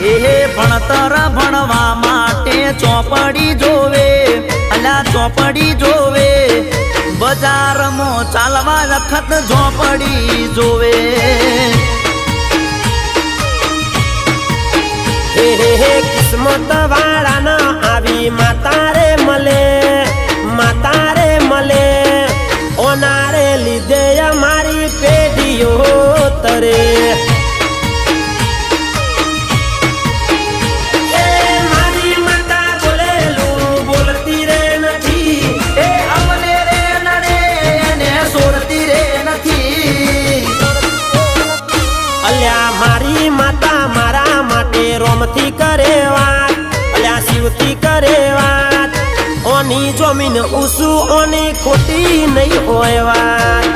એ ભણતર ભણવા માટે ચોપડી જોવે, અલા ચોપડી જોવે, બજારમાં ચાલવા વખત ઝોપડી જોવે. કિસ્મત વાળાના આવી માતારે મળે ઓનારે લીધે અમારી પેઢીઓ તરે. મારી માતા બોલેલું બોલતી રે નથી, એ અમને રે નડે એને સોરતી રે નથી. અલ્યા મારી માતા મારા માટે રોમથી કરે વાત, અલ્યા શિવથી કરે વાત. ઓની જમીન ઉસુ ઓની ખોટી નહીં હોય વાત.